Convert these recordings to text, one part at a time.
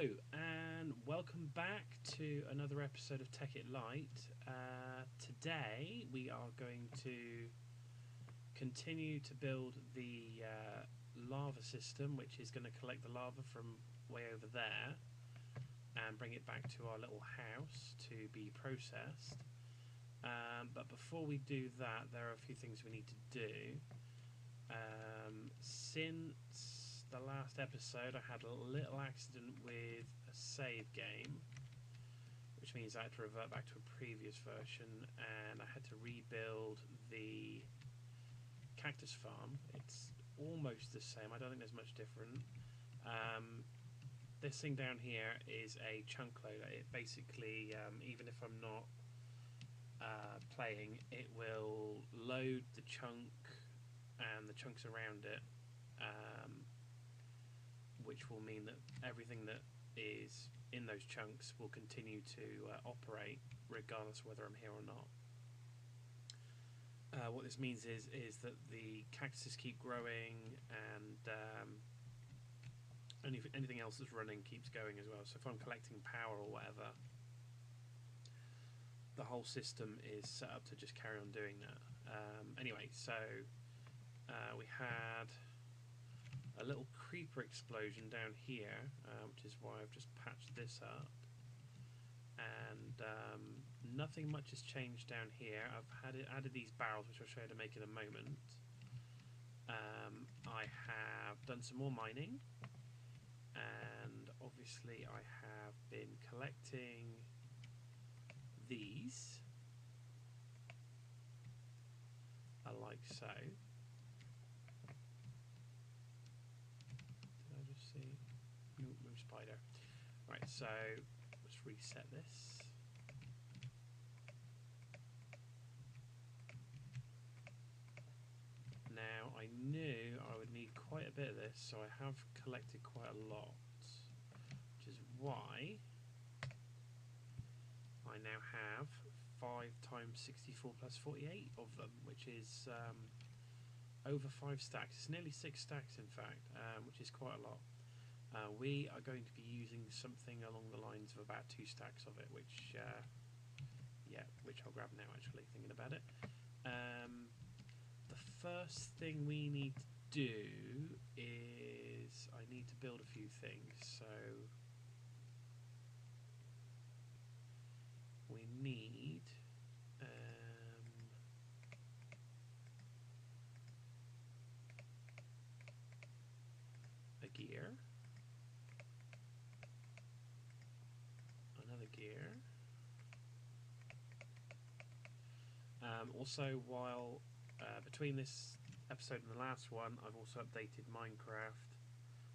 Hello and welcome back to another episode of Tekkit Lite. Today we are going to continue to build the lava system, which is going to collect the lava from way over there and bring it back to our little house to be processed. But before we do that, there are a few things we need to do. Since the last episode, I had a little accident with a save game, which means I had to revert back to a previous version, and I had to rebuild the cactus farm. It's almost the same. I don't think there's much different. This thing down here is a chunk loader. It basically, even if I'm not playing, it will load the chunk and the chunks around it, which will mean that everything that is in those chunks will continue to operate regardless of whether I'm here or not. What this means is that the cactuses keep growing, and anything else that's running keeps going as well. So if I'm collecting power or whatever, the whole system is set up to just carry on doing that. Anyway, so we had a little creeper explosion down here, which is why I've just patched this up, and nothing much has changed down here. I've added these barrels, which I'll show you how to make in a moment. I have done some more mining, and obviously I have been collecting these, like so. See, move spider. Right, so let's reset this. Now, I knew I would need quite a bit of this, so I have collected quite a lot, which is why I now have 5 times 64 plus 48 of them, which is over 5 stacks. It's nearly 6 stacks, in fact, which is quite a lot. We are going to be using something along the lines of about 2 stacks of it, which I'll grab now, actually, thinking about it. The first thing we need to do is I need to build a few things. So we need a gear, another gear. Also, while between this episode and the last one, I've also updated Minecraft,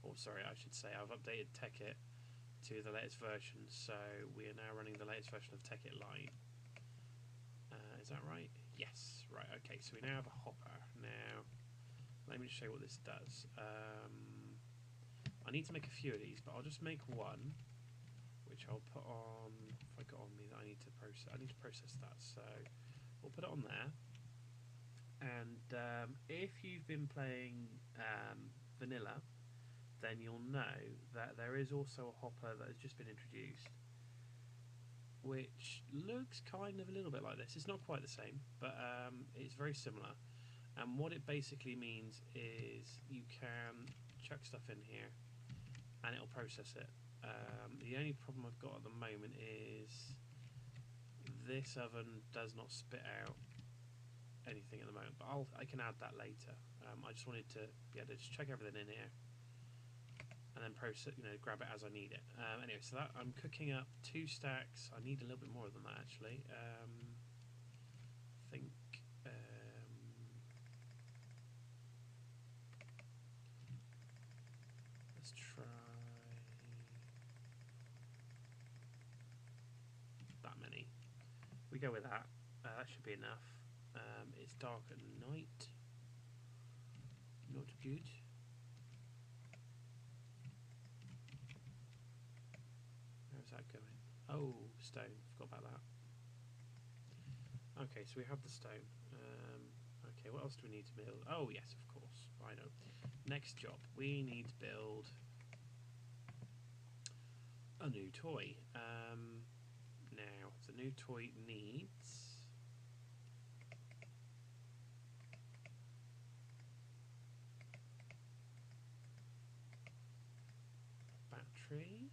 or sorry, I should say I've updated Tekkit to the latest version, so we are now running the latest version of Tekkit Lite. Is that right? Yes, right, okay, so we now have a hopper. Now, let me just show you what this does. I need to make a few of these, but I'll just make one, which I'll put on. If I got on me that I need to process that, so we'll put it on there. And if you've been playing vanilla, then you'll know that there is also a hopper that has just been introduced, which looks kind of a little bit like this. It's not quite the same, but it's very similar. And what it basically means is you can chuck stuff in here and it'll process it. The only problem I've got at the moment is this oven does not spit out anything at the moment, but I can add that later. I just wanted to be able to just chuck everything in here and then process, grab it as I need it. Anyway, so that I'm cooking up 2 stacks. I need a little bit more than that, actually. I think let's try that many. We go with that. That should be enough. It's dark at night. Not good. How's that going? Oh, stone. Forgot about that. Okay, so we have the stone. Okay, what else do we need to build? Oh, yes, of course. I know. Next job. We need to build a new toy. Now, the new toy needs battery.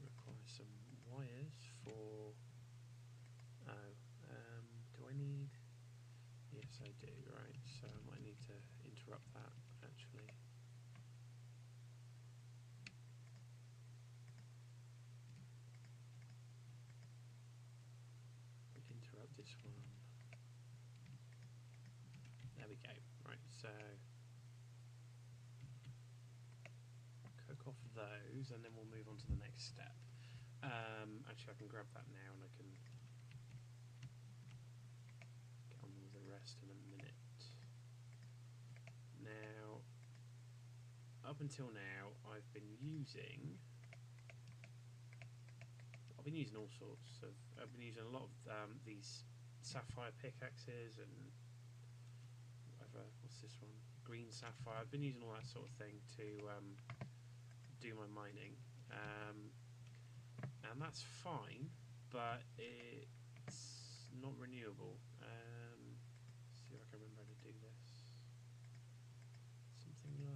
Requires some wires for. Oh, do I need? Yes, I do. Right, so I might need to interrupt that actually. Interrupt this one. There we go. Right, so cook off those, and then we'll move on to the next step. Actually, I can grab that now, and I can get on with the rest in a minute. Now, up until now, I've been using all sorts of. I've been using a lot of these sapphire pickaxes and whatever. What's this one? Green sapphire. I've been using all that sort of thing to do my mining, and that's fine, but it's not renewable. See if I can remember how to do this. Something like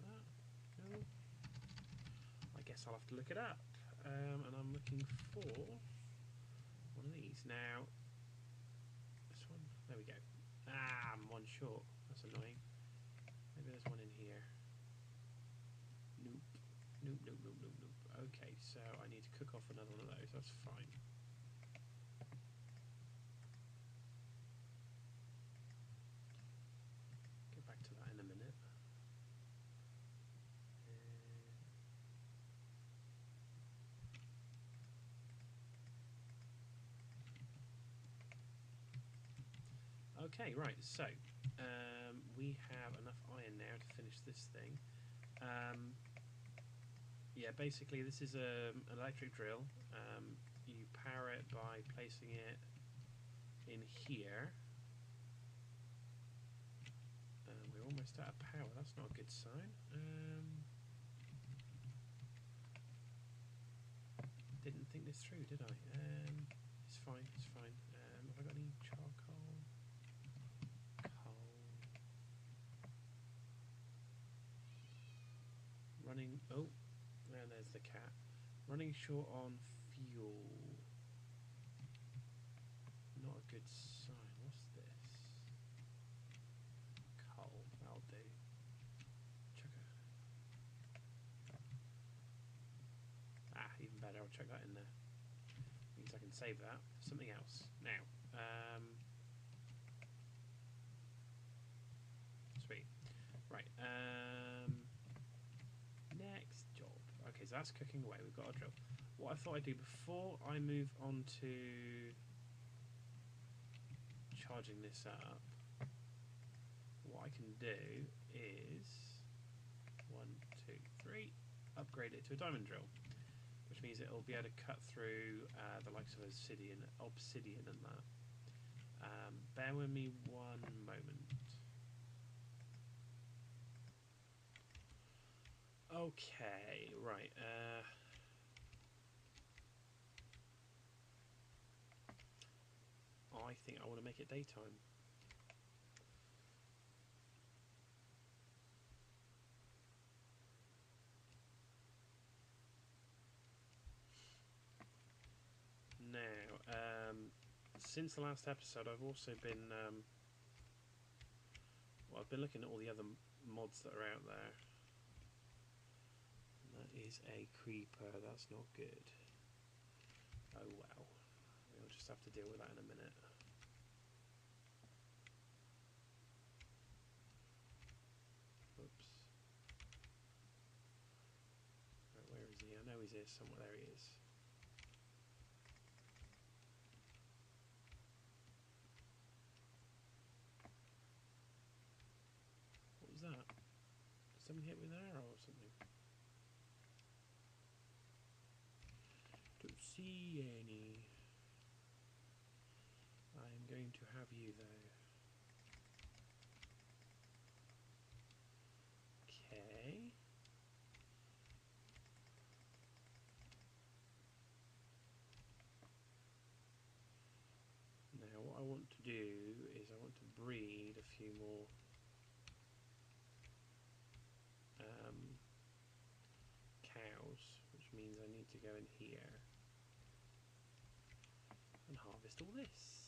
that. No. I guess I'll have to look it up. And I'm looking for one of these now. This one. There we go. Ah, I'm one short. That's annoying. Maybe there's one in here. Nope. Nope, nope, nope, nope, nope. Okay, so I need to cook off another one of those. That's fine. Get back to that in a minute. Okay, right, so we have enough iron now to finish this thing. Yeah, basically this is an electric drill. You power it by placing it in here. We're almost out of power, that's not a good sign. Didn't think this through, did I? It's fine, it's fine. Have I got any charcoal? Running, oh, and there's the cat. Running short on fuel. Not a good sign. What's this? Coal, that'll do. Chuck it. Ah, even better, I'll chuck that in there. Means I can save that. Something else. Now, sweet. Right, next job. Okay, so that's cooking away. We've got our drill. What I thought I'd do before I move on to charging this up, what I can do is 1, 2, 3, upgrade it to a diamond drill, which means it'll be able to cut through the likes of obsidian and that. Bear with me one moment. Okay, right. I think I want to make it daytime. Now, since the last episode, I've also been well, I've been looking at all the other mods that are out there. That is a creeper. That's not good. Oh well. We'll just have to deal with that in a minute. Oops. Right, where is he? I know he's here somewhere. There he is. What was that? Did somebody hit me with an arrow or something? Don't see any. I'm going to have you though. Okay. Now what I want to do is I want to breed a few more cows, which means I need to go in here and harvest all this.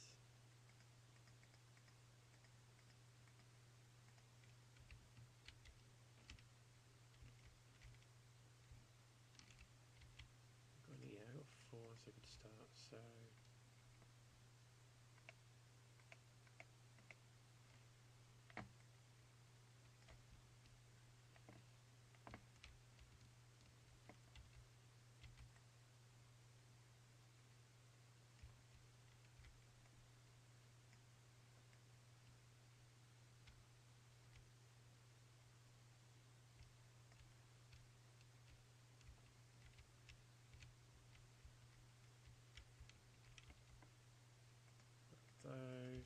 Yeah, I've got 4, so I could start. So those.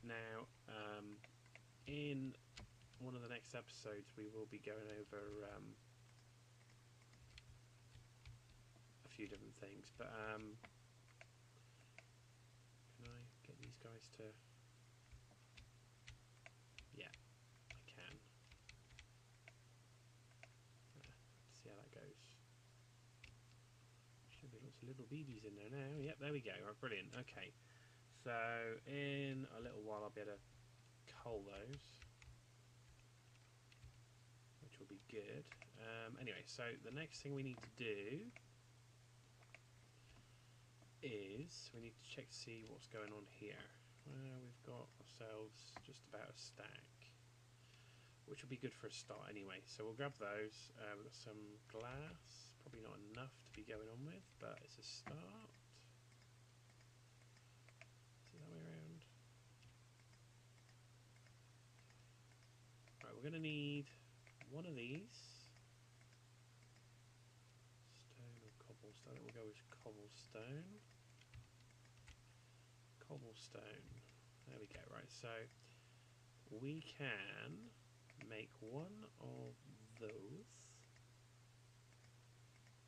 Now, in one of the next episodes, we will be going over a few different things. But can I get these guys to? Yeah, I can. See how that goes. Should be lots of little beedies in there now. Yep, there we go. Right, brilliant. Okay, so in a little while I'll be able to cull those, which will be good. Anyway, so the next thing we need to do is we need to check to see what's going on here. We've got ourselves just about a stack, which will be good for a start anyway. So we'll grab those. We've got some glass, probably not enough to be going on with, but it's a start. Is it that way around? Right, we're going to need one of these. Stone or cobblestone? I think we'll go with cobblestone. Cobblestone. There we go. Right, so we can make one of those.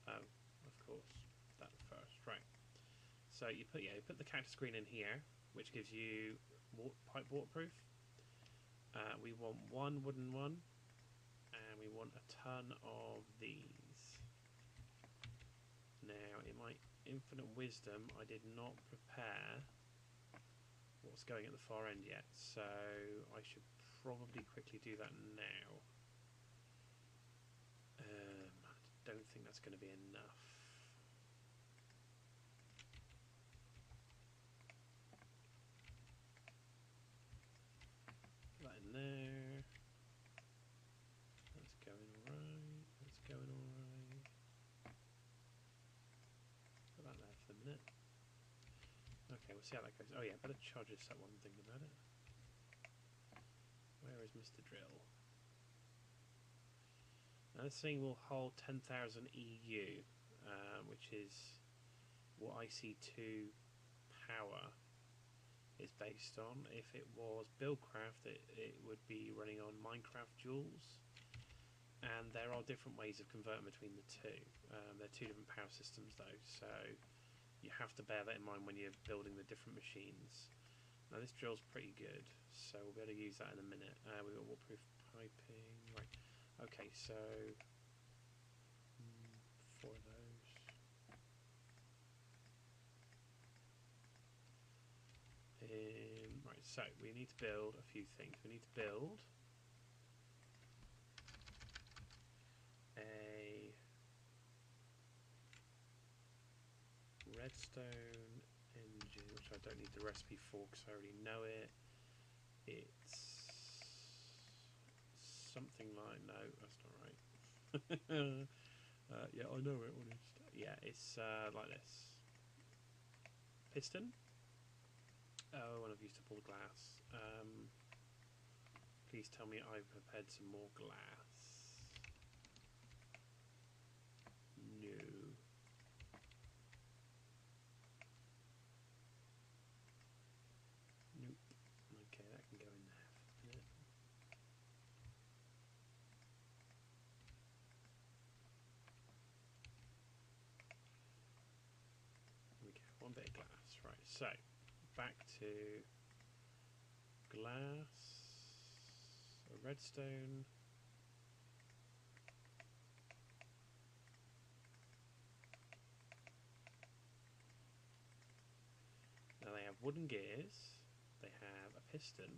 Oh, of course, that first. Right. So you put the cactus green in here, which gives you pipe waterproof. We want one wooden one, and we want a ton of these. Now, in my infinite wisdom, I did not prepare what's going at the far end yet, so I should probably quickly do that now. I don't think that's going to be enough. Put that in there. That's going alright. That's going alright. Put that there for the minute. Okay, we'll see how that goes. Oh yeah, better charge this up while I'm thinking about it. Where is Mr. Drill? Now this thing will hold 10,000 EU, which is what IC2 power is based on. If it was Buildcraft, it would be running on Minecraft joules, and there are different ways of converting between the two. They're two different power systems though, so you have to bear that in mind when you're building the different machines. Now this drill's pretty good, so we'll be able to use that in a minute. We've got waterproof piping, right. Okay, so 4 of those. Right, so we need to build a few things. We need to build a redstone engine, which I don't need the recipe for because I already know it. It's something like, no, that's not right. Yeah, I know it, honest. Yeah, it's like this. Piston. Oh, and I've used up all the glass. Please tell me I've prepared some more glass. No. one bit of glass. Right, so back to glass, a redstone. Now they have wooden gears, they have a piston,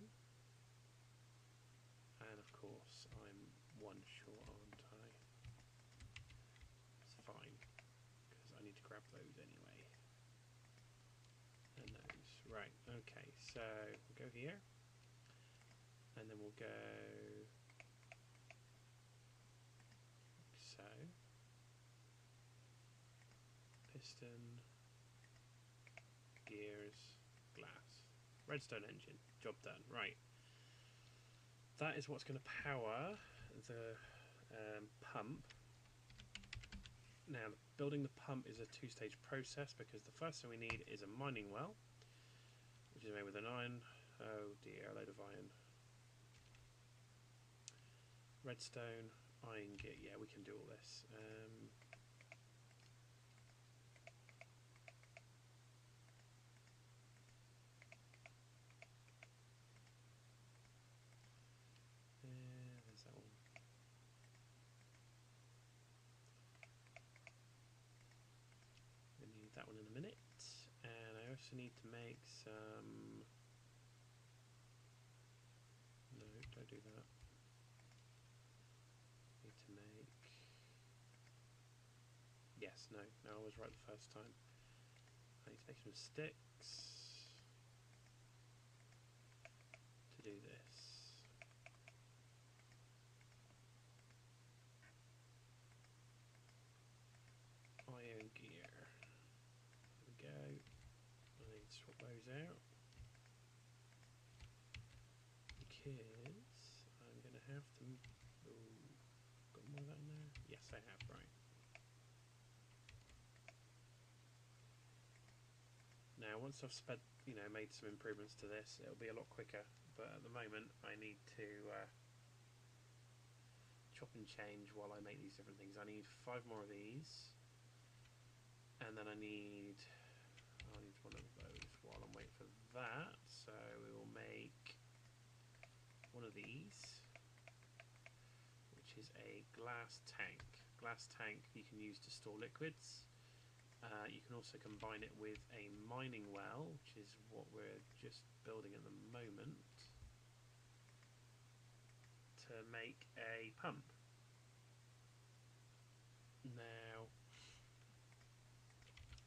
and of course I'm one short, aren't I? It's fine, because I need to grab those anyway. And those. Right, okay, so we'll go here, and then we'll go so. Piston, gears, glass. Redstone engine. Job done. Right. That is what's going to power the pump. Now, building the pump is a two-stage process because the first thing we need is a mining well, which is made with an iron. Oh dear, a load of iron. Redstone, iron gear. Yeah, we can do all this. There's that one. We need that one in a minute. And I also need to make some... No, don't do that. Need to make... Yes, no, I was right the first time. I need to make some sticks to do this. Iron gear. There we go. I need to swap those out because I'm going to have to. Ooh, got more of that in there? Yes, I have. Right. Now, once I've made some improvements to this, it'll be a lot quicker. But at the moment, I need to chop and change while I make these different things. I need 5 more of these. And then I need one of those while I'm waiting for that. So we will make one of these, which is a glass tank. Glass tank you can use to store liquids. You can also combine it with a mining well, which is what we're just building at the moment, to make a pump. Now,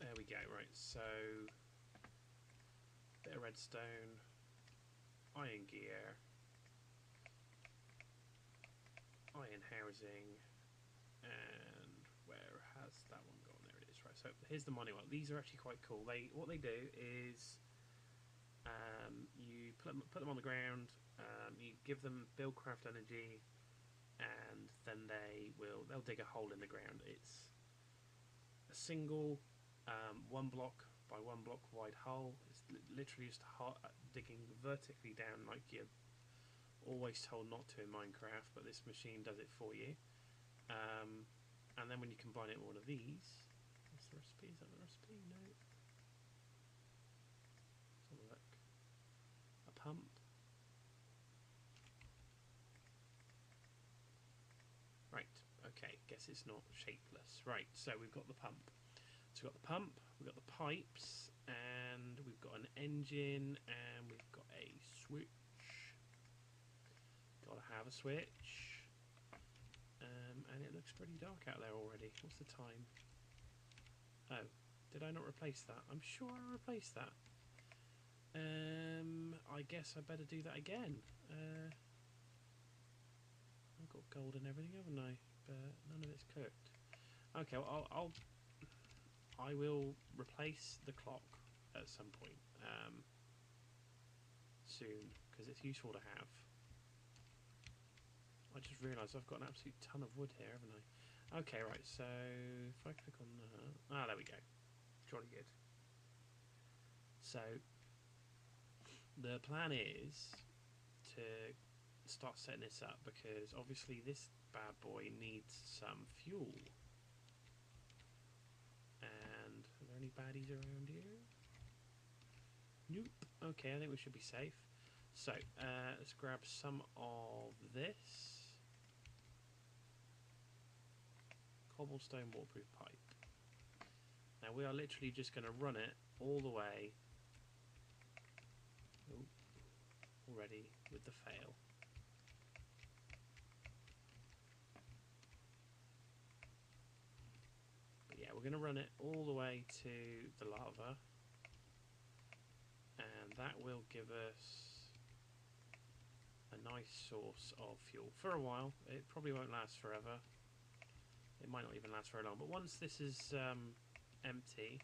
there we go, right, so bit of redstone, iron gear, iron housing, and where has that one gone? There it is, right, so here's the mining well. These are actually quite cool. What they do is you put them on the ground, you give them buildcraft energy, and then they'll dig a hole in the ground. It's a single 1 block by 1 block wide hole. It's literally just digging vertically down like you're always told not to in Minecraft, but this machine does it for you. And then when you combine it with one of these, what's the recipe? Is that the recipe? No. Let's have a look. A pump. Right, okay, guess it's not shapeless. Right, so we've got the pump. So we've got the pump, we've got the pipes, and we've got an engine, and we've got a switch. Gotta have a switch. And it looks pretty dark out there already. What's the time? Oh, did I not replace that? I'm sure I replaced that. I guess I better do that again. I've got gold and everything, haven't I? But none of it's cooked. Okay, well, I will replace the clock at some point soon because it's useful to have. I just realised I've got an absolute ton of wood here, haven't I? Okay, right, so if I click on that... Ah, there we go. Jolly good. So, the plan is to start setting this up because obviously this bad boy needs some fuel. And are there any baddies around here? Nope. Okay, I think we should be safe. So, let's grab some of this. Cobblestone waterproof pipe. Now we are literally just going to run it all the way. Oh, already with the fail. But yeah, we're going to run it all the way to the lava. And that will give us a nice source of fuel for a while. It probably won't last forever. It might not even last very long. But once this is empty,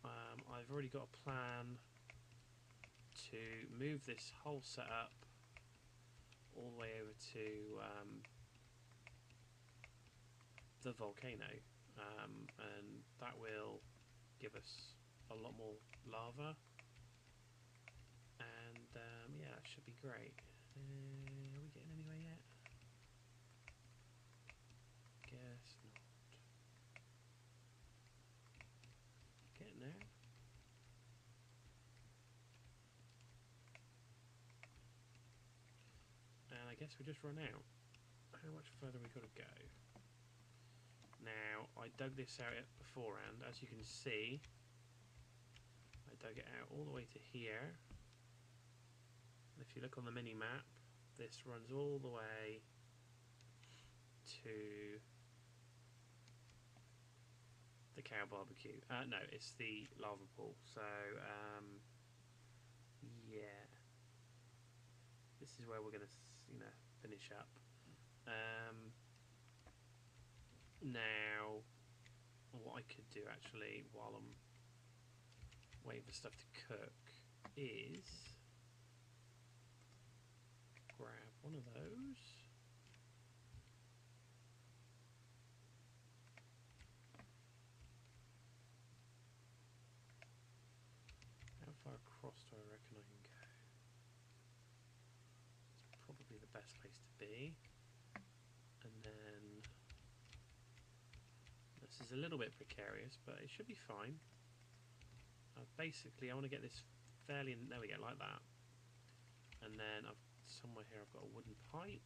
I've already got a plan to move this whole setup all the way over to the volcano, and that will give us a lot more lava, and yeah, it should be great. Are we getting anywhere yet? Guess not. Getting there. And I guess we just run out. How much further we got to go? Now, I dug this out beforehand. As you can see, I dug it out all the way to here. And if you look on the mini-map, this runs all the way to the cow barbecue. No, it's the lava pool. So, yeah. This is where we're going to, finish up. Now, what I could do actually while I'm waiting for stuff to cook is grab one of those. How far across do I reckon I can go? It's probably the best place to be. And then this is a little bit precarious, but it should be fine. Basically, I want to get this fairly, there we go, like that. And then somewhere here I've got a wooden pipe.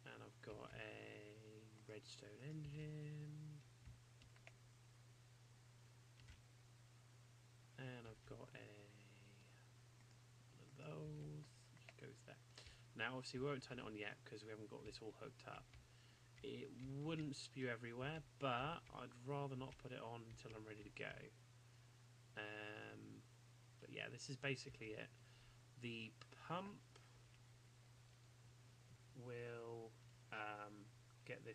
And I've got a redstone engine. And I've got one of those. Just goes there. Now, obviously, we won't turn it on yet because we haven't got this all hooked up. It wouldn't spew everywhere, but I'd rather not put it on until I'm ready to go. But yeah, this is basically it. The pump will get the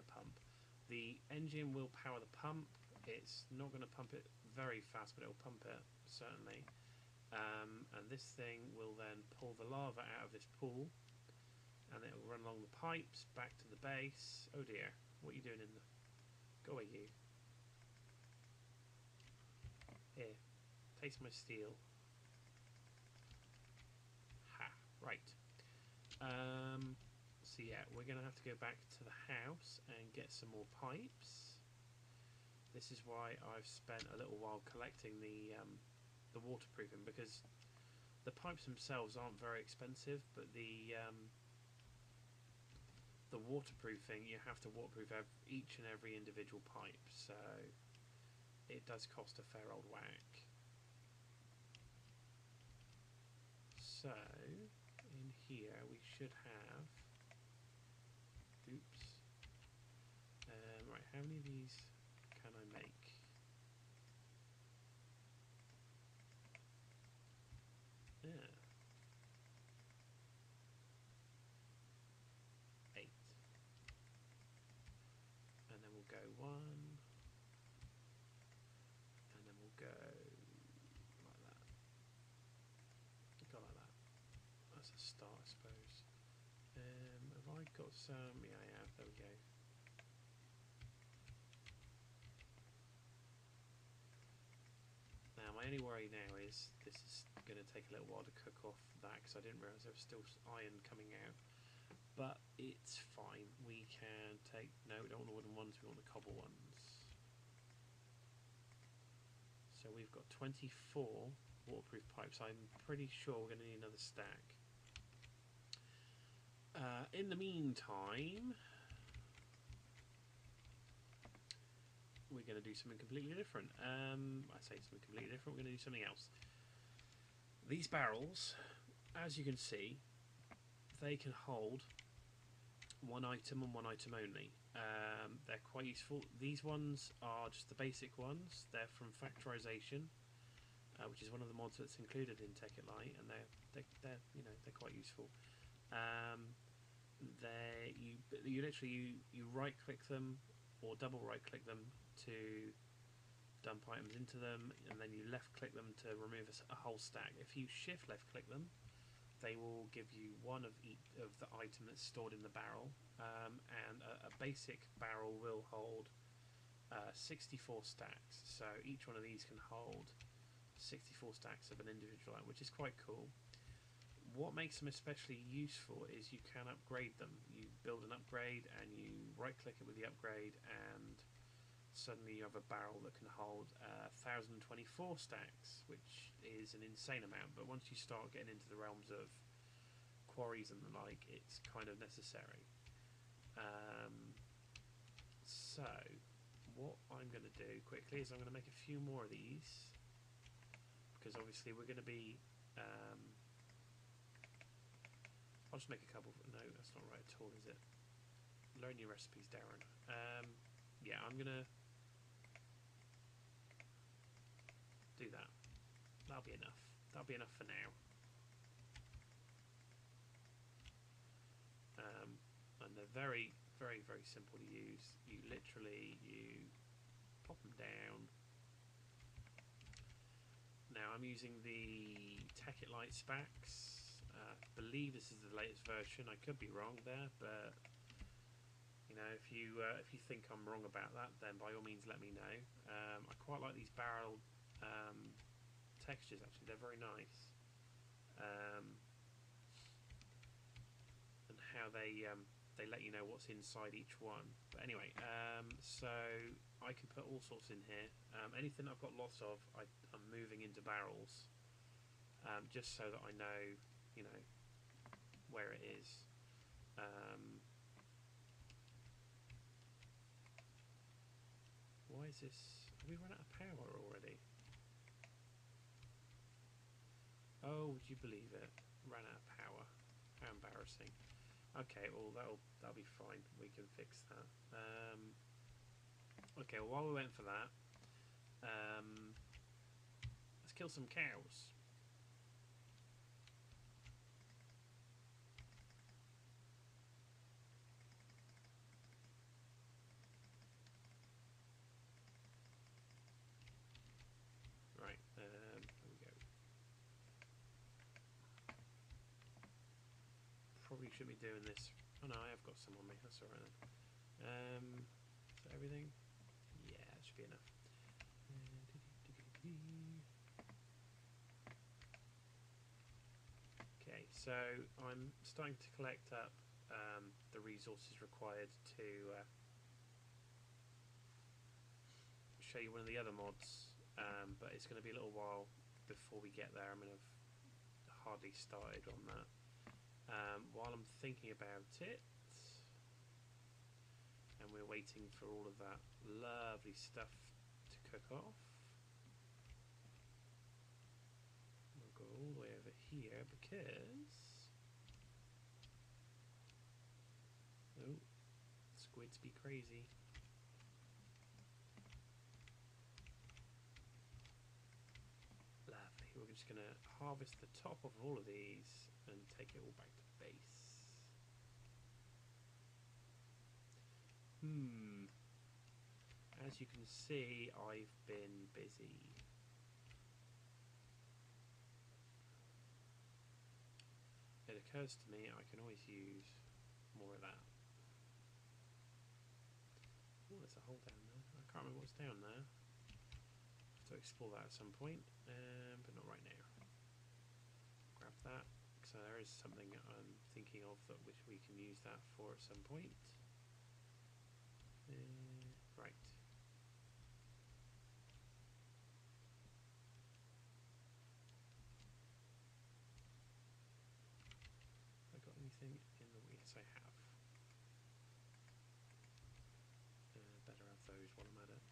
pump. The engine will power the pump. It's not going to pump it very fast, but it will pump it certainly. And this thing will then pull the lava out of this pool. And it will run along the pipes back to the base. Oh dear, what are you doing in the... Go away, you. Here, taste my steel. Ha, right. So yeah, we're going to have to go back to the house and get some more pipes. This is why I've spent a little while collecting the waterproofing, because the pipes themselves aren't very expensive, but the waterproofing, you have to waterproof each and every individual pipe, so it does cost a fair old whack. So in here we should have, oops, right, how many of these can I make? Yeah. 8. And then we'll go 1. And then we'll go like that. Go like that. That's a start, I suppose. Have I got some? Yeah, I have. There we go. Now, my only worry now is this is going to take a little while to cook off that, because I didn't realise there was still iron coming out. But it's fine. We can take... No, we don't want the wooden ones. We want the cobble ones. So we've got 24 waterproof pipes. I'm pretty sure we're going to need another stack. In the meantime, we're going to do something completely different. I say something completely different. We're going to do something else. These barrels, as you can see, they can hold one item and one item only. They're quite useful. These ones are just the basic ones. They're from Factorization, which is one of the mods that's included in Tekkit Lite, and they're quite useful. You literally right click them or double right click them to dump items into them, and then you left click them to remove a whole stack. If you shift left click them, they will give you one of each of the item that's stored in the barrel, and a basic barrel will hold 64 stacks. So each one of these can hold 64 stacks of an individual item, which is quite cool. What makes them especially useful is you can upgrade them. You build an upgrade and you right click it with the upgrade, and suddenly you have a barrel that can hold 1024 stacks, which is an insane amount. But once you start getting into the realms of quarries and the like, it's kind of necessary. So what I'm going to do quickly is I'm going to make a few more of these, because obviously we're going to be I'll just make a couple. No, that's not right at all, is it? Learn your recipes, Darren. Yeah, I'm gonna do that. That'll be enough. That'll be enough for now. And they're very, very, very simple to use. You literally pop them down. Now I'm using the Tekkit Lite specs. I believe this is the latest version. I could be wrong there, but you know, if you think I'm wrong about that, then by all means let me know. I quite like these barrel textures. Actually, they're very nice, and how they let you know what's inside each one. But anyway, so I can put all sorts in here. Anything I've got lots of, I'm moving into barrels, just so that I know, you know, where it is. Why is this? Have we run out of power already? Oh, would you believe it? Ran out of power. How embarrassing. Okay, well that'll be fine. We can fix that. Okay, well, while we're waiting for that, let's kill some cows. Right, there we go. Probably should be doing this. Oh no, I have got some on me. That's alright then. Is that everything? Yeah, that should be enough. Okay, so I'm starting to collect up the resources required to show you one of the other mods, but it's going to be a little while before we get there. I mean, I've hardly started on that. While I'm thinking about it, and we're waiting for all of that lovely stuff to cook off, we'll go all the way over here because squids be crazy. Lovely. We're just going to harvest the top of all of these and take it all back to base. As you can see, I've been busy. It occurs to me I can always use more of that. Oh, there's a hole down there. I can't remember what's down there. I have to explore that at some point, but not right now. Grab that. So there is something I'm thinking of that which we can use that for at some point. Right. anything in the... Yes, I have. Better have those while I'm at it.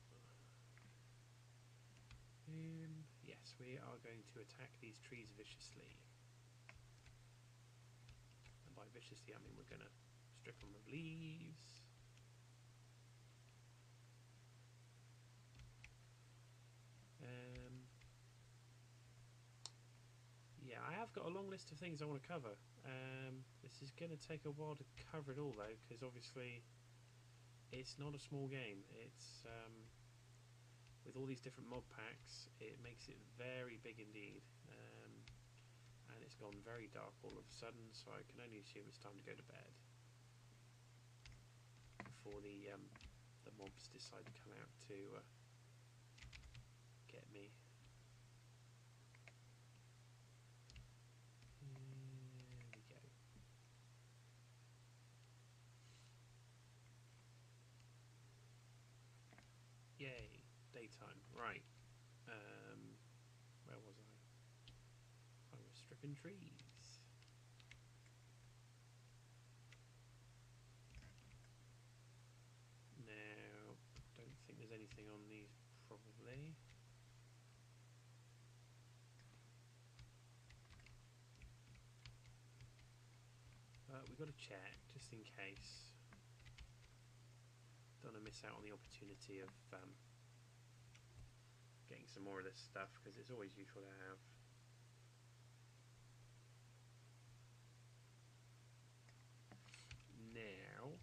Yes, we are going to attack these trees viciously. And by viciously, I mean we're going to strip them of leaves. Yeah, I have got a long list of things I want to cover. This is going to take a while to cover it all, though, because obviously it's not a small game. It's with all these different mod packs, it makes it very big indeed. And it's gone very dark all of a sudden, so I can only assume it's time to go to bed before the mobs decide to come out to get me. There we go. Yay, daytime. Right. Where was I? I was stripping trees. Now, don't think there's anything on these, probably. We've got to check, just in case. Don't want to miss out on the opportunity of getting some more of this stuff, because it's always useful to have. Now,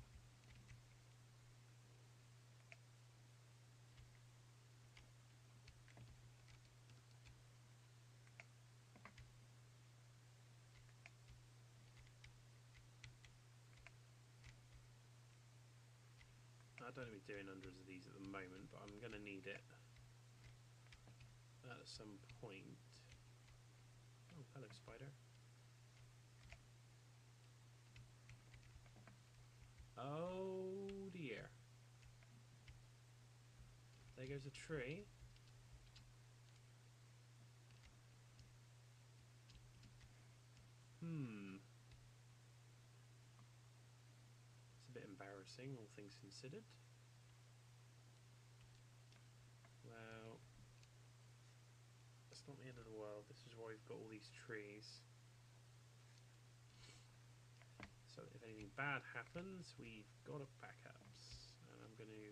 I don't want to be doing hundreds of these at the moment, but I'm going to need it at some point. Oh, hello, spider. Oh dear. There goes a tree. It's a bit embarrassing, all things considered. Well, it's not the end of the world. This is why we've got all these trees. So if anything bad happens, we've got backups. And I'm going to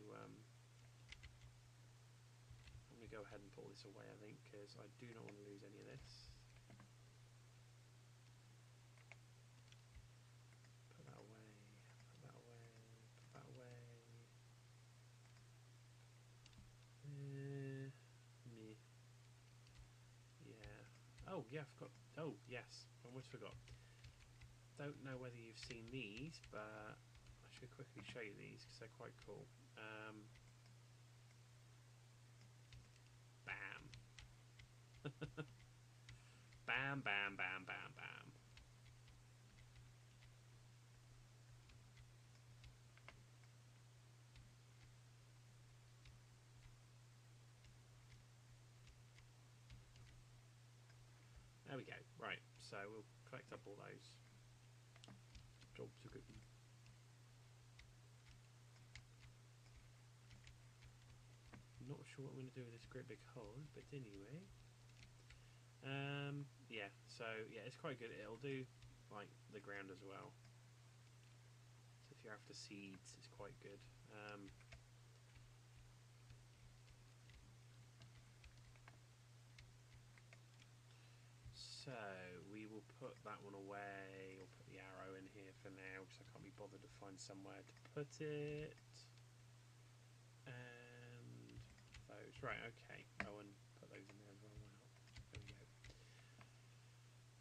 go ahead and put all this away, I think, because I do not want to lose any of this. Put that away, put that away, put that away. Me. Yeah. Oh, yeah, I forgot. Oh, yes, I almost forgot. Don't know whether you've seen these, but I should quickly show you these because they're quite cool. Bam. Bam, bam, bam, bam, bam. There we go. Right, so we'll collect up all those. Jobs are good. Not sure what I'm going to do with this great big hole, but anyway. Yeah, so yeah, it's quite good. It'll do like the ground as well. So if you're after seeds, it's quite good. So we will put that one away. We'll put the arrow in here for now because I can't be bothered to find somewhere to put it. And those, right? Okay. Oh, and put those in there as well. Why not? There we go.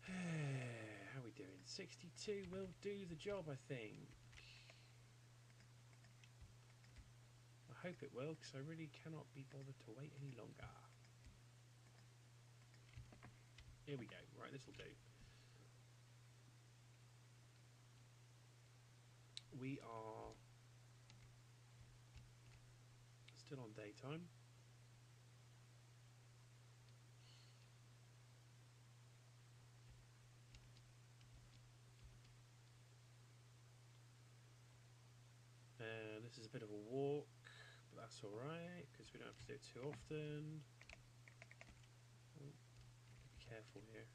How are we doing? 62 will do the job, I think. I hope it will, because I really cannot be bothered to wait any longer. Here we go. Right, this will do. We are still on daytime. is a bit of a walk, but that's alright because we don't have to do it too often. Oh, be careful here.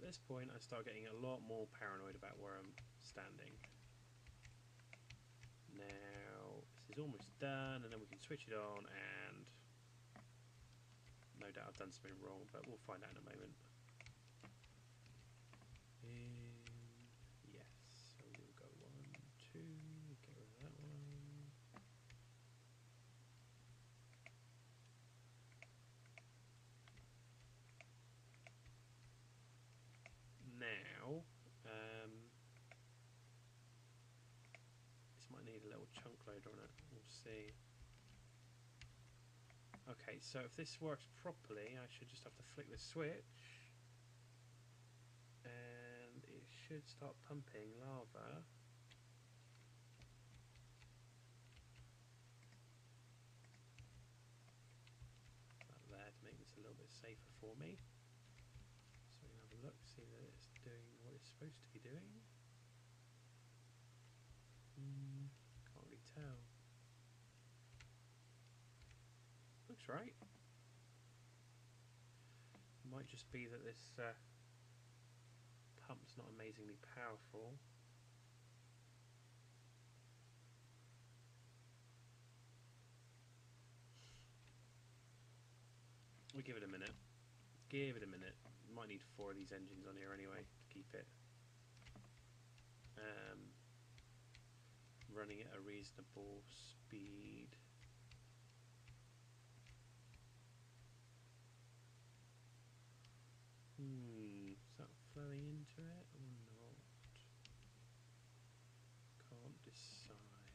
At this point I start getting a lot more paranoid about where I'm standing. Now this is almost done, and then we can switch it on, and no doubt I've done something wrong, but we'll find out in a moment. Yes, so we'll go 1, 2, get rid of that one. Now, this might need a little chunk loader on it, we'll see. Okay, so if this works properly, I should just have to flick the switch, and it should start pumping lava. That there to make this a little bit safer for me. So we can have a look, see that it's doing what it's supposed to be doing. Can't really tell. Looks right. Might just be that this pump's not amazingly powerful. We'll give it a minute. Give it a minute. Might need 4 of these engines on here anyway to keep it running at a reasonable speed. Is that flowing into it or not? Can't decide.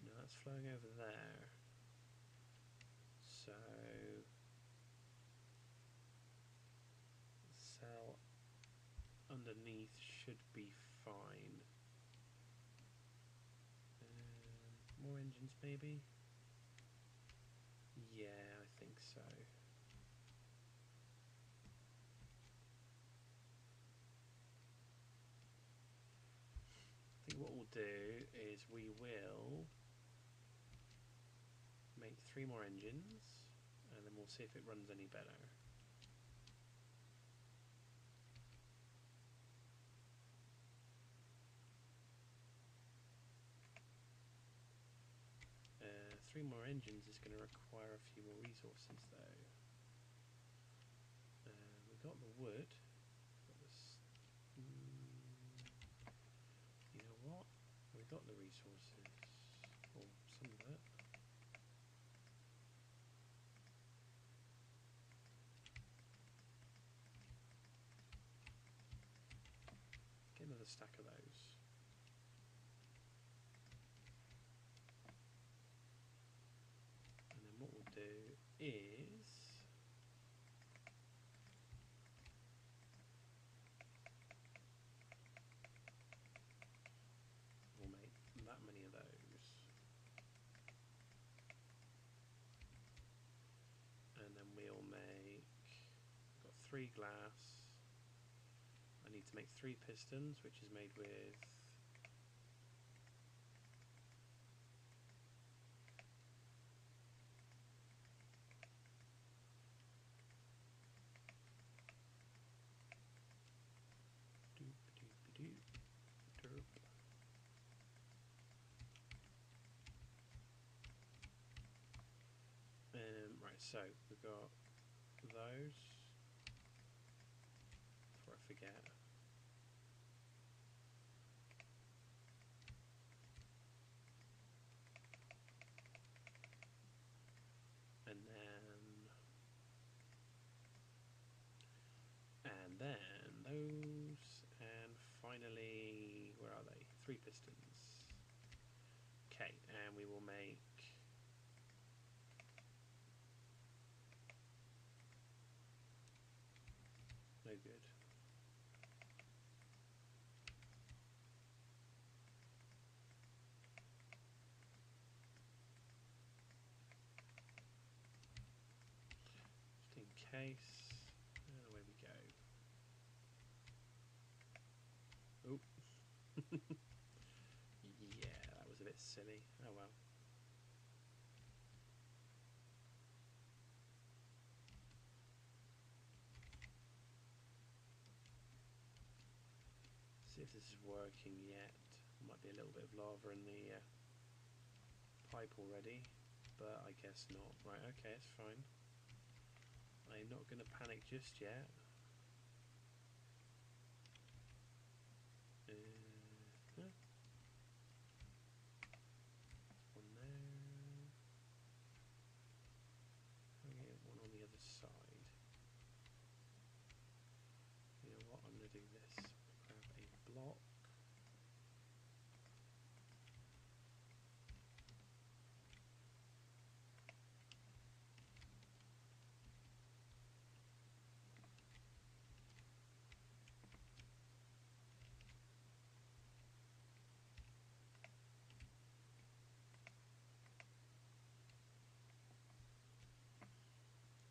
No, that's flowing over there. So the cell underneath should be fine. More engines maybe? Yeah, I think so. I think what we'll do is we will make 3 more engines, and then we'll see if it runs any better. Three more engines is going to require a few more resources though. We got the wood. Got this. You know what? We got the resources, or some of it. Get another stack of those. And then what we'll do is we'll make that many of those. And then we'll make, got 3 glass. I need to make 3 pistons, which is made with right, so we've got those before I forget. those, and finally, where are they? 3 pistons. Okay, and we will make no good. Just in case, and away we go. Oh, yeah, that was a bit silly. Oh well. See if this is working yet. Might be a little bit of lava in the pipe already, but I guess not. Right, okay, it's fine. I'm not going to panic just yet. Huh? One there. Can I get one on the other side? You know what? I'm going to do this. Grab a block.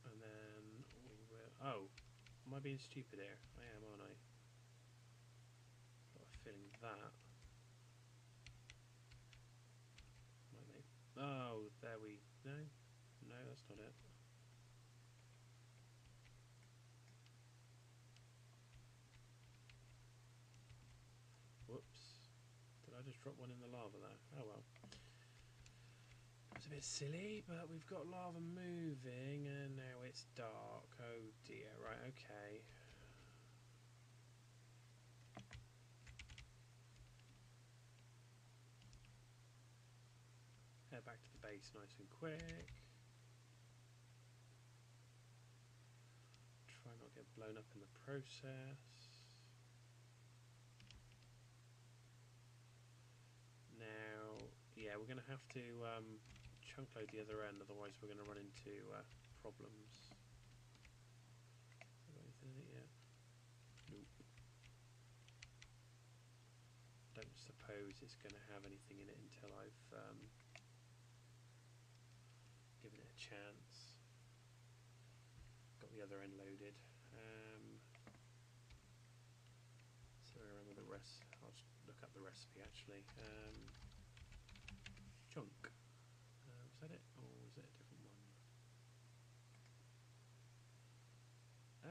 And then we will. Oh, am I being stupid here? I am, aren't I? Got a feeling that might make. Oh, there we. No, no, that's not it. Whoops. Did I just drop one in the lava there? Oh well. That was a bit silly, but we've got lava moving and now it's dark. Oh dear. Right, okay. Head back to the base nice and quick. Try not to get blown up in the process. Now, yeah, we're going to have to chunk load the other end, otherwise we're going to run into problems. Have I got anything in it yet? Nope. Don't suppose it's going to have anything in it until I've given it a chance. Got the other end loaded. So I remember the rest. I'll just look up the recipe actually. Chunk. Was that it, or was it a different one?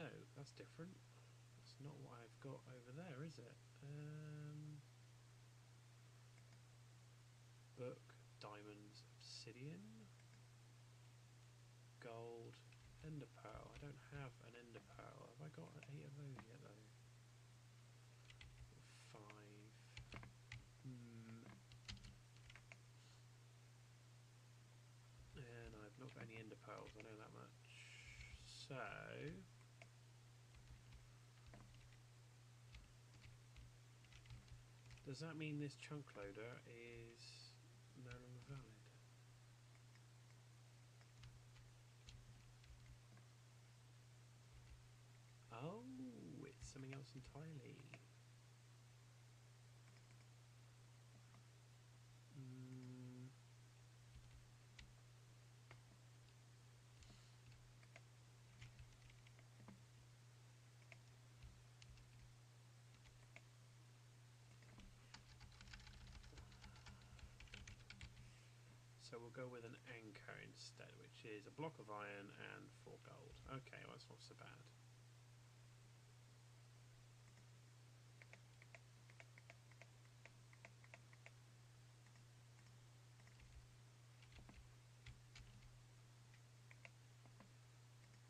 Oh, that's different. That's not what I've got over there, is it? Book, diamonds, obsidian, gold, ender pearl. I don't have an ender pearl. Have I got 8 of those yet though? 5. And I've not got any ender pearls, I know that much. So does that mean this chunk loader is no longer valid? Oh, it's something else entirely. So we'll go with an anchor instead, which is a block of iron and 4 gold. Okay, well, that's not so bad.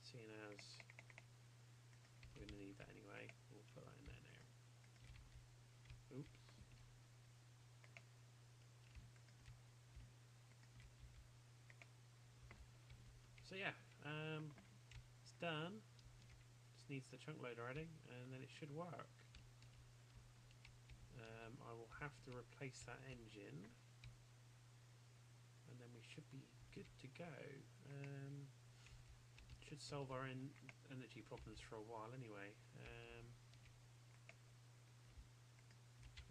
Seeing as we're going to need that anyway, we'll put that in there now. Oops. So yeah, it's done. It's just needs the chunk loader adding, and then it should work. I will have to replace that engine, and then we should be good to go. Should solve our energy problems for a while anyway.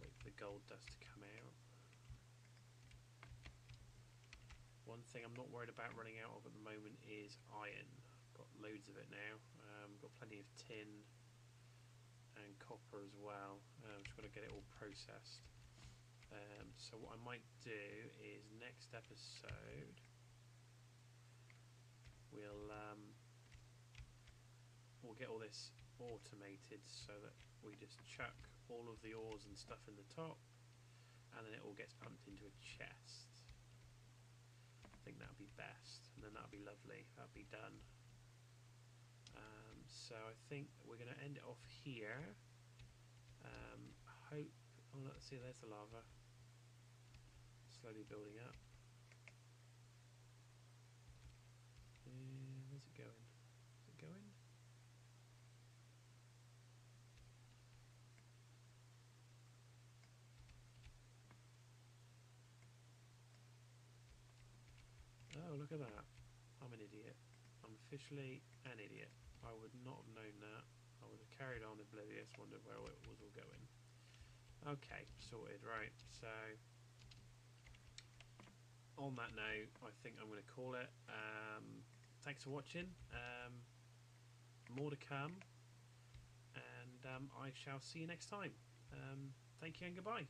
Wait for the gold dust to come out. One thing I'm not worried about running out of at the moment is iron. Got loads of it now. Got plenty of tin and copper as well. Just got to get it all processed. So what I might do is next episode we'll get all this automated so that we just chuck all of the ores and stuff in the top, and then it all gets pumped into a chest. I think that'd be best, and then that'd be lovely. That'd be done. So I think we're going to end it off here. Hope. Oh, let's see. There's the lava. Slowly building up. Where's it going? Is it going? Oh, look at that. I'm an idiot. I'm officially an idiot. I would not have known that. I would have carried on oblivious, wondered where it was all going. Okay, sorted, right. So, on that note, I think I'm going to call it. Thanks for watching. More to come. And I shall see you next time. Thank you and goodbye.